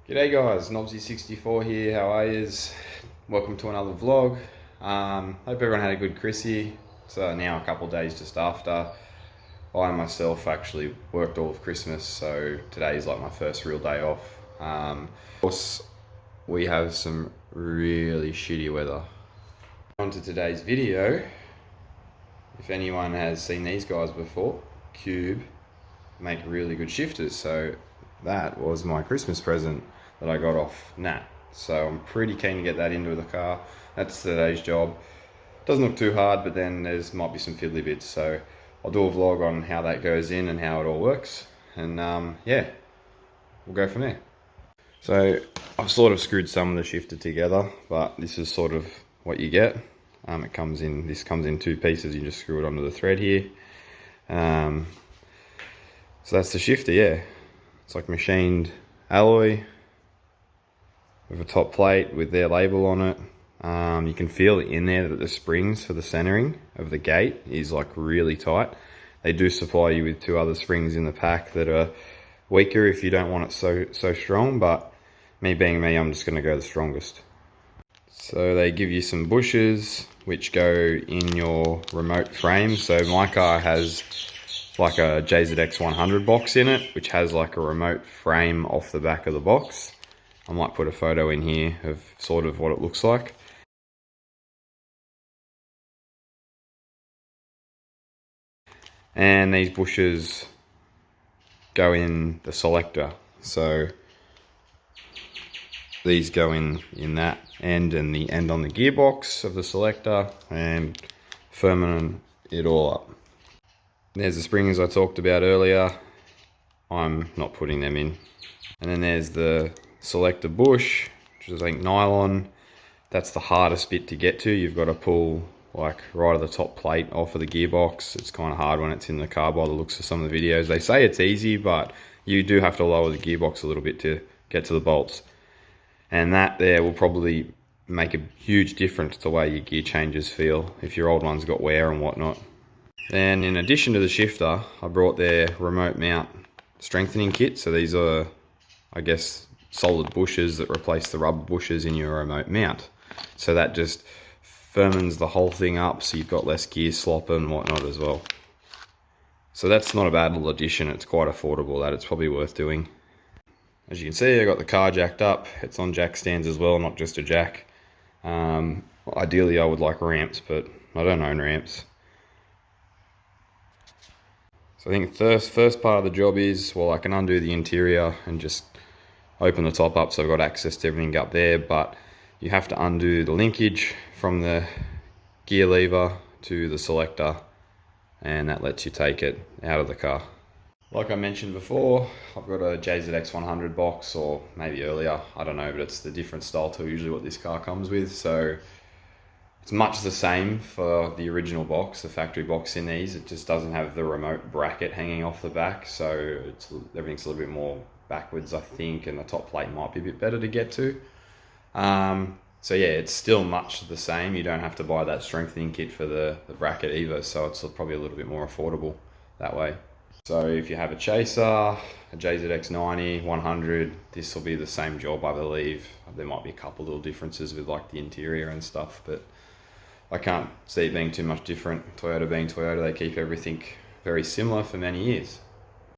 G'day guys, jzx110 here, how are yous? Welcome to another vlog. Hope everyone had a good Chrissy. So now a couple of days just after. I myself actually worked all of Christmas, so today is like my first real day off. Of course, we have some really shitty weather. On to today's video. If anyone has seen these guys before, Cube make really good shifters, so that was my Christmas present that I got off Nat. So I'm pretty keen to get that into the car. That's today's job. Doesn't look too hard, but then might be some fiddly bits. So I'll do a vlog on how that goes in and how it all works. And yeah, we'll go from there. So I've sort of screwed some of the shifter together, but this is sort of what you get. This comes in two pieces. You just screw it onto the thread here. So that's the shifter, yeah. It's like machined alloy with a top plate with their label on it. You can feel in there that the springs for the centering of the gate is like really tight. They do supply you with two other springs in the pack that are weaker if you don't want it so strong, but me being me, I'm just going to go the strongest. So they give you some bushes which go in your remote frame. So my car has like a jzx110 box in it, which has like a remote frame off the back of the box. I might put a photo in here of sort of what it looks like. And these bushes go in the selector. So these go in that end and the end on the gearbox of the selector and firming it all up. There's the springs I talked about earlier. I'm not putting them in. And then there's the selector bush, which is like nylon. That's the hardest bit to get to. You've got to pull like right at the top plate off of the gearbox. It's kind of hard when it's in the car by the looks of some of the videos. They say it's easy, but you do have to lower the gearbox a little bit to get to the bolts. And that there will probably make a huge difference to the way your gear changes feel if your old one's got wear and whatnot. Then in addition to the shifter, I brought their remote mount strengthening kit. So these are, I guess, solid bushes that replace the rubber bushes in your remote mount. So that just firmens the whole thing up so you've got less gear slop and whatnot as well. So that's not a bad little addition. It's quite affordable. It's probably worth doing. As you can see, I got the car jacked up. It's on jack stands as well, not just a jack. Ideally I would like ramps, but I don't own ramps. So I think the first part of the job is, well, I can undo the interior and just open the top up so I've got access to everything up there, but you have to undo the linkage from the gear lever to the selector, and that lets you take it out of the car. Like I mentioned before, I've got a jzx110 box, or maybe earlier, I don't know, but it's the different style to usually what this car comes with. So it's much the same for the original box, the factory box in these. It just doesn't have the remote bracket hanging off the back, so everything's a little bit more backwards, I think, and the top plate might be a bit better to get to. So yeah, it's still much the same. You don't have to buy that strengthening kit for the bracket either, so it's probably a little bit more affordable that way. So if you have a Chaser, a jzx90, 100, this will be the same job, I believe. There might be a couple little differences with like the interior and stuff, but I can't see it being too much different. Toyota being Toyota, they keep everything very similar for many years.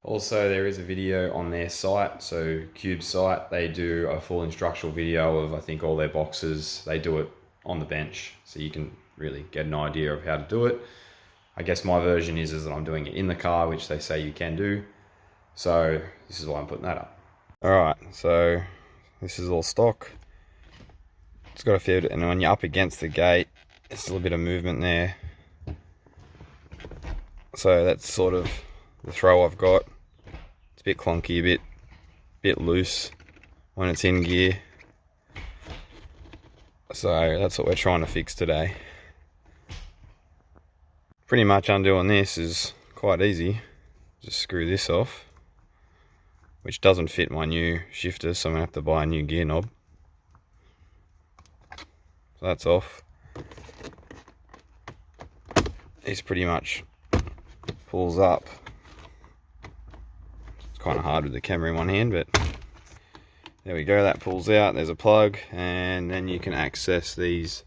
Also, there is a video on their site, so Cube's site, they do a full instructional video of, I think, all their boxes. They do it on the bench, so you can really get an idea of how to do it. I guess my version is that I'm doing it in the car, which they say you can do. So this is why I'm putting that up. Alright, so this is all stock. It's got a fair bit, and when you're up against the gate, there's a little bit of movement there. So that's sort of the throw I've got. It's a bit clunky, a bit loose when it's in gear. So that's what we're trying to fix today. Pretty much undoing this is quite easy. Just screw this off, which doesn't fit my new shifter, so I'm gonna have to buy a new gear knob. So that's off. This pretty much pulls up. It's kind of hard with the camera in one hand, but There we go, that pulls out, there's a plug, and then you can access these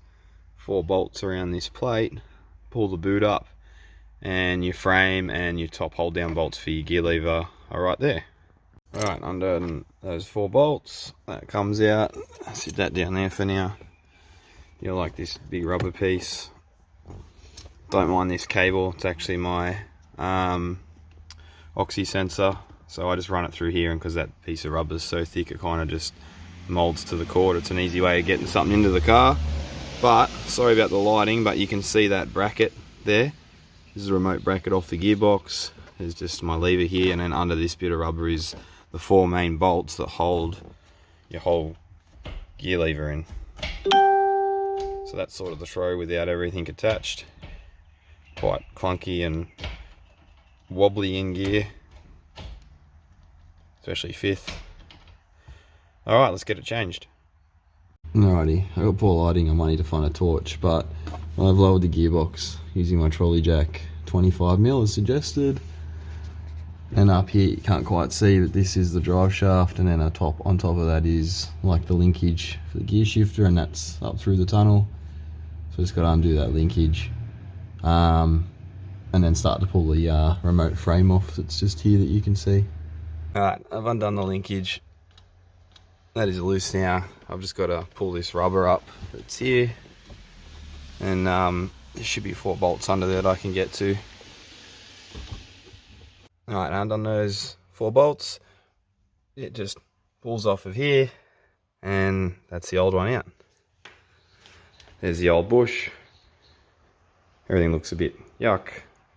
4 bolts around this plate, pull the boot up, and your frame and your top hold down bolts for your gear lever are right there. Alright, under those 4 bolts, that comes out. Sit that down there for now. You'll like this big rubber piece. Don't mind this cable, it's actually my oxy sensor. So I just run it through here, and because that piece of rubber is so thick, it kind of just molds to the cord. It's an easy way of getting something into the car. But, sorry about the lighting, but you can see that bracket there. This is a remote bracket off the gearbox. There's just my lever here, and then under this bit of rubber is the 4 main bolts that hold your whole gear lever in. So that's sort of the throw without everything attached. Quite clunky and wobbly in gear, especially 5th. Alright, let's get it changed. Alrighty, I got poor lighting, I might need to find a torch, but I've lowered the gearbox using my trolley jack. 25mm as suggested. And up here you can't quite see, but this is the drive shaft, and then on top of that is like the linkage for the gear shifter, and that's up through the tunnel. So just got to undo that linkage. And then start to pull the remote frame off that's just here that you can see. Alright, I've undone the linkage. That is loose now. I've just got to pull this rubber up that's here. And there should be 4 bolts under there that I can get to. Alright, undone those 4 bolts. It just pulls off of here. And that's the old one out. There's the old bush. Everything looks a bit yuck.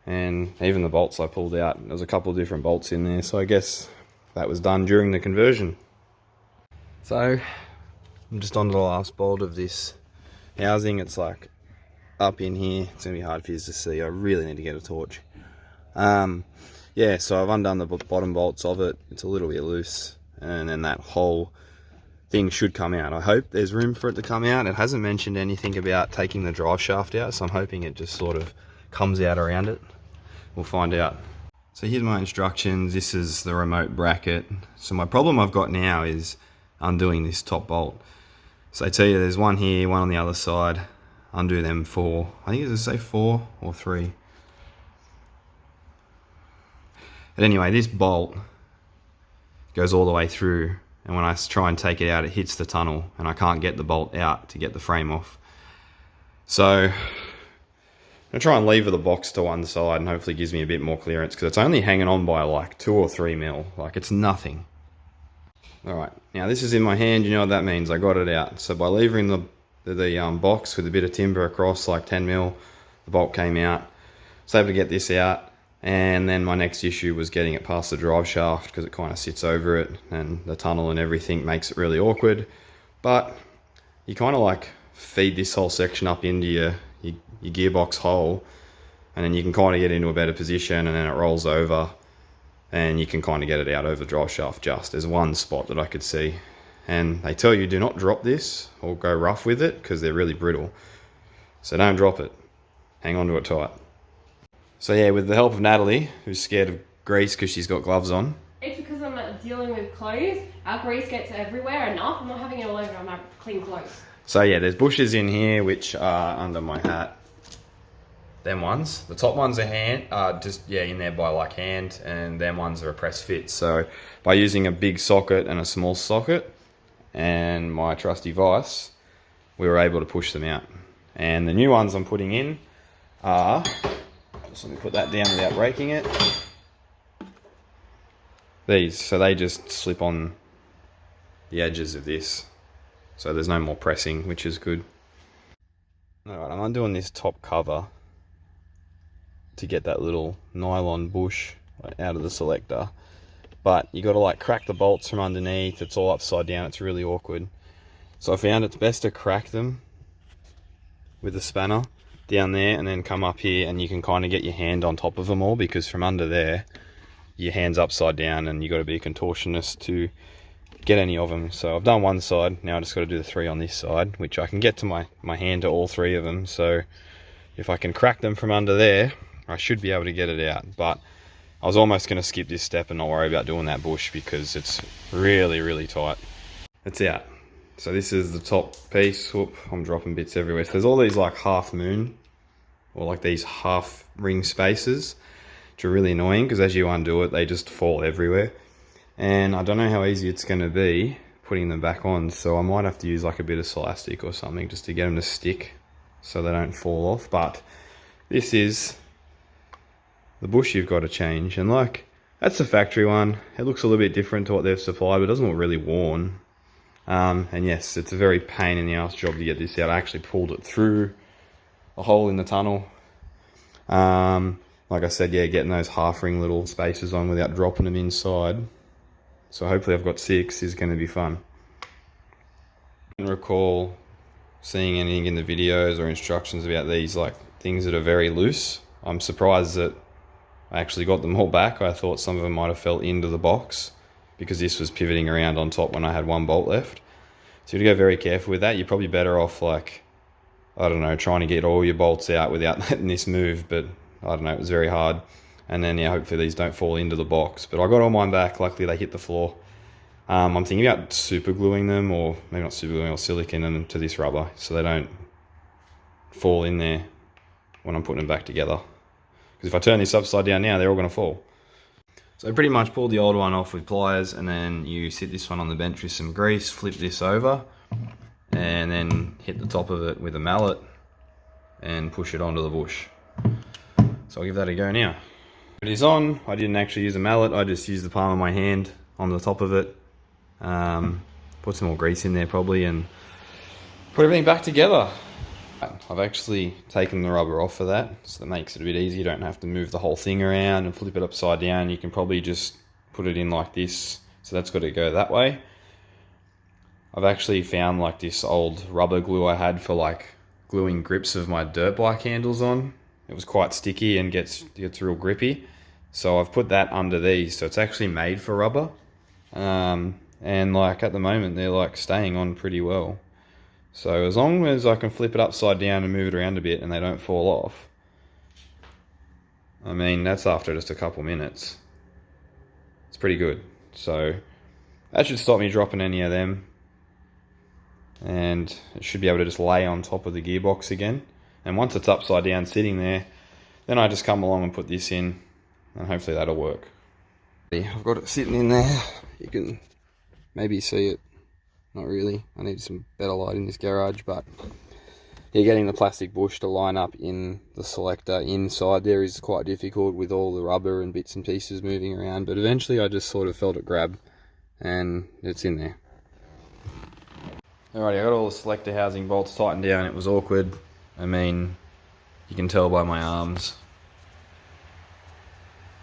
And even the bolts I pulled out, there's a couple of different bolts in there, so I guess that was done during the conversion. So I'm just onto the last bolt of this housing. It's like up in here. It's gonna be hard for you to see. I really need to get a torch. Yeah, so I've undone the bottom bolts of it. It's a little bit loose, and then that whole thing should come out. I hope there's room for it to come out. It hasn't mentioned anything about taking the drive shaft out, so I'm hoping it just sort of comes out around it. We'll find out. So here's my instructions. This is the remote bracket. So my problem I've got now is undoing this top bolt. So they tell you there's one here, one on the other side. Undo them 4. I think it's say 4 or 3. But anyway, this bolt goes all the way through, and when I try and take it out, it hits the tunnel, and I can't get the bolt out to get the frame off. So I'm gonna try and lever the box to one side, and hopefully it gives me a bit more clearance, because it's only hanging on by like 2 or 3 mil. Like, it's nothing. Alright, now this is in my hand. You know what that means. I got it out. So by levering the box with a bit of timber across, like 10 mil, the bolt came out. I was able to get this out. And then my next issue was getting it past the drive shaft, because it kind of sits over it, and the tunnel and everything makes it really awkward. But you kind of like feed this whole section up into your gearbox hole, and then you can kind of get into a better position, and then it rolls over, and you can kind of get it out over the drive shaft. Just there's one spot that I could see, and they tell you do not drop this or go rough with it, because they're really brittle. So don't drop it. Hang on to it tight. So yeah, with the help of Natalie, who's scared of grease because she's got gloves on. It's because I'm not dealing with clothes. Our grease gets everywhere enough. I'm not having it all over on my clean clothes. So yeah, there's bushes in here which are under my hat. Them ones. The top ones are in there by like hand, and them ones are a press fit. So by using a big socket and a small socket and my trusty vise, we were able to push them out. And the new ones I'm putting in are... So let me put that down without breaking it. These, so they just slip on the edges of this. So there's no more pressing, which is good. Alright, I'm undoing this top cover to get that little nylon bush out of the selector. But you got to like crack the bolts from underneath. It's all upside down. It's really awkward. So I found it's best to crack them with a spanner down there, and then come up here, and you can kind of get your hand on top of them all, because from under there your hand's upside down, and you got to be a contortionist to get any of them. So I've done one side. Now I just got to do the 3 on this side, which I can get to my hand to all 3 of them. So if I can crack them from under there, I should be able to get it out. But I was almost going to skip this step and not worry about doing that bush, because it's really, really tight. it's out. So this is the top piece. Whoop, I'm dropping bits everywhere. So there's all these like half moon or like these half ring spaces, which are really annoying because as you undo it, they just fall everywhere. And I don't know how easy it's going to be putting them back on. So I might have to use like a bit of Celastic or something just to get them to stick so they don't fall off. But this is the bush you've got to change. And like, that's the factory one. It looks a little bit different to what they've supplied, but it doesn't look really worn. And yes, it's a very pain in the ass job to get this out. I actually pulled it through a hole in the tunnel. Like I said, yeah, getting those half ring little spaces on without dropping them inside. So hopefully I've got 6 is going to be fun. I don't recall seeing anything in the videos or instructions about these like things that are very loose. I'm surprised that I actually got them all back. I thought some of them might have fell into the box because this was pivoting around on top when I had one bolt left. So you have to go very careful with that. You're probably better off like, I don't know, trying to get all your bolts out without letting this move, but I don't know, it was very hard. And then yeah, hopefully these don't fall into the box. But I got all mine back, luckily they hit the floor. I'm thinking about super gluing them, or maybe not super gluing, or silicone them to this rubber so they don't fall in there when I'm putting them back together. Because if I turn this upside down now, they're all going to fall. So I pretty much pulled the old one off with pliers, and then you sit this one on the bench with some grease, flip this over, and then hit the top of it with a mallet and push it onto the bush. So I'll give that a go now. It is on. I didn't actually use a mallet, I just used the palm of my hand on the top of it. Put some more grease in there probably and put everything back together. I've actually taken the rubber off for that, so that makes it a bit easier. You don't have to move the whole thing around and flip it upside down. You can probably just put it in like this, so that's got to go that way. I've actually found like this old rubber glue I had for like gluing grips of my dirt bike handles on. It was quite sticky and gets real grippy, so I've put that under these, so it's actually made for rubber. And like at the moment they're like staying on pretty well. So as long as I can flip it upside down and move it around a bit and they don't fall off, I mean, that's after just a couple minutes. It's pretty good. So that should stop me dropping any of them. And it should be able to just lay on top of the gearbox again. And once it's upside down sitting there, then I just come along and put this in, and hopefully that'll work. I've got it sitting in there. You can maybe see it. Not really. I need some better light in this garage, but yeah, getting the plastic bush to line up in the selector inside there is quite difficult with all the rubber and bits and pieces moving around, but eventually I just sort of felt it grab and it's in there. Alrighty, I got all the selector housing bolts tightened down. It was awkward. I mean, you can tell by my arms.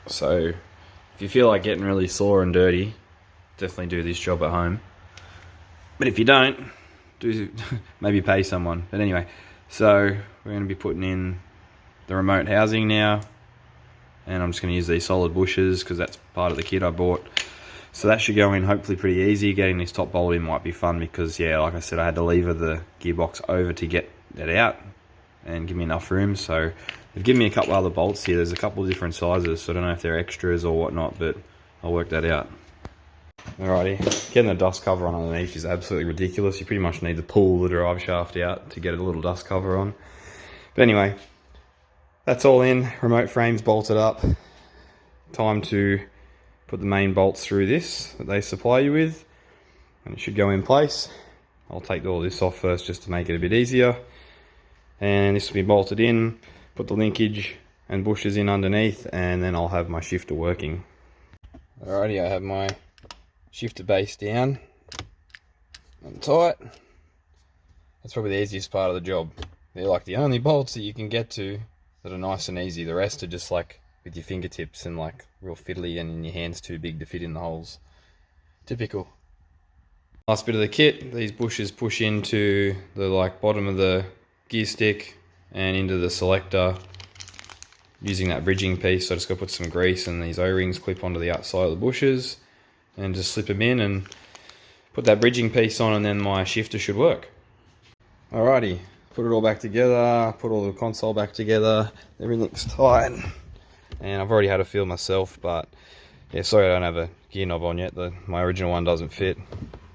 So if you feel like getting really sore and dirty, definitely do this job at home. But if you don't, maybe pay someone. But anyway, so we're going to be putting in the remote housing now. And I'm just going to use these solid bushes because that's part of the kit I bought. So that should go in hopefully pretty easy. Getting this top bolt in might be fun because, yeah, like I said, I had to lever the gearbox over to get it out and give me enough room. So they've given me a couple other bolts here. There's a couple of different sizes, so I don't know if they're extras or whatnot, but I'll work that out. Alrighty, getting the dust cover on underneath is absolutely ridiculous. You pretty much need to pull the drive shaft out to get a little dust cover on. But anyway, that's all in. Remote frames bolted up. Time to put the main bolts through this that they supply you with, and it should go in place. I'll take all this off first just to make it a bit easier. And this will be bolted in, put the linkage and bushes in underneath, and then I'll have my shifter working. Alrighty, I have my shifter base down and tight. That's probably the easiest part of the job. They're like the only bolts that you can get to that are nice and easy. The rest are just like with your fingertips and like real fiddly, and in your hands too big to fit in the holes. Typical. Last bit of the kit, these bushes push into the like bottom of the gear stick and into the selector using that bridging piece. So I just got to put some grease, and these O-rings clip onto the outside of the bushes and just slip them in and put that bridging piece on, and then my shifter should work. Alrighty, put it all back together, put all the console back together, everything's tight, and I've already had a feel myself, but yeah, sorry I don't have a gear knob on yet. My original one doesn't fit.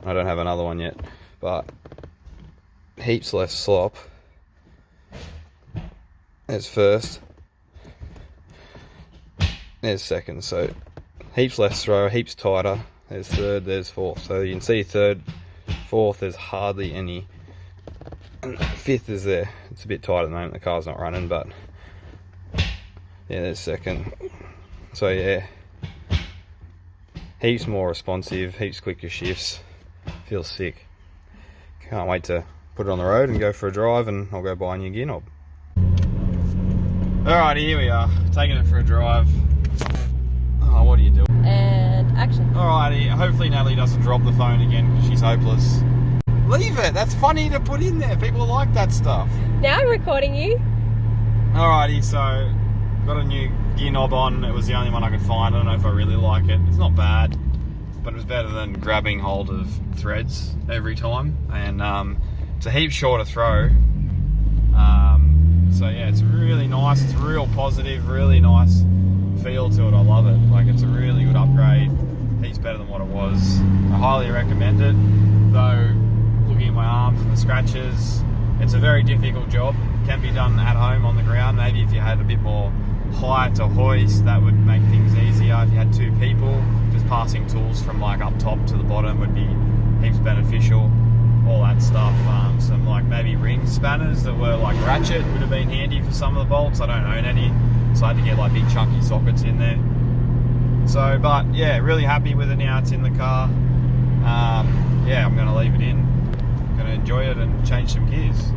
I don't have another one yet, but heaps less slop. There's first. There's second, so heaps less throw, heaps tighter. There's third, there's fourth. So you can see third, fourth, there's hardly any. And fifth is there. It's a bit tight at the moment, the car's not running, but yeah, there's second. So yeah, heaps more responsive, heaps quicker shifts. Feels sick. Can't wait to put it on the road and go for a drive, and I'll go buy a new gear knob. Alrighty, here we are, taking it for a drive. Oh, what are you doing? And action. Alrighty, hopefully Natalie doesn't drop the phone again because she's hopeless. Leave it, that's funny to put in there. People like that stuff. Now I'm recording you. Alrighty, so got a new gear knob on. It was the only one I could find. I don't know if I really like it. It's not bad, but it was better than grabbing hold of threads every time. And it's a heap shorter throw. So yeah, it's really nice. It's real positive, really nice feel to it. I love it. Like, it's a really good upgrade. Heaps better than what it was. I highly recommend it. Though, looking at my arms and the scratches, it's a very difficult job. It can be done at home on the ground. Maybe if you had a bit more height or hoist, that would make things easier. If you had two people, just passing tools from like up top to the bottom would be heaps beneficial. All that stuff. Some like maybe ring spanners that were like ratchet would have been handy for some of the bolts. I don't own any, so I had to get like big chunky sockets in there. So, but yeah, really happy with it now. It's in the car. Yeah, I'm gonna leave it in. I'm gonna enjoy it and change some gears.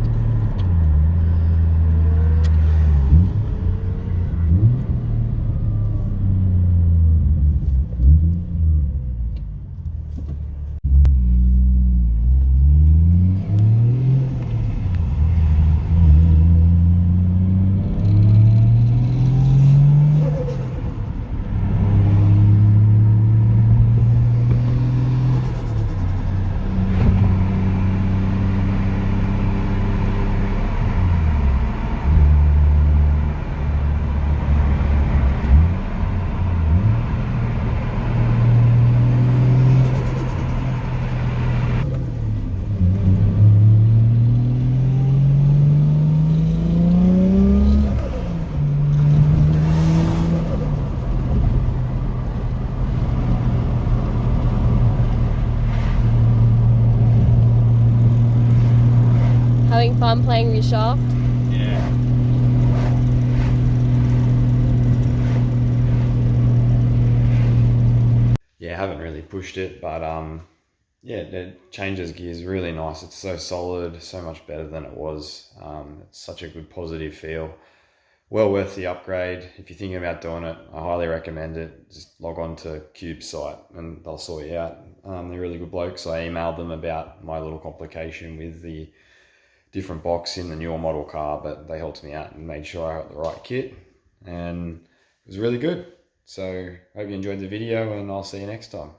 Having fun playing with your shaft? Yeah. Yeah, I haven't really pushed it, but yeah, it changes gears really nice. It's so solid, so much better than it was. It's such a good positive feel. Well worth the upgrade. If you're thinking about doing it, I highly recommend it. Just log on to Cube's site and they'll sort you out. They're really good blokes. I emailed them about my little complication with the different box in the newer model car, but they helped me out and made sure I got the right kit, and it was really good. So hope you enjoyed the video, and I'll see you next time.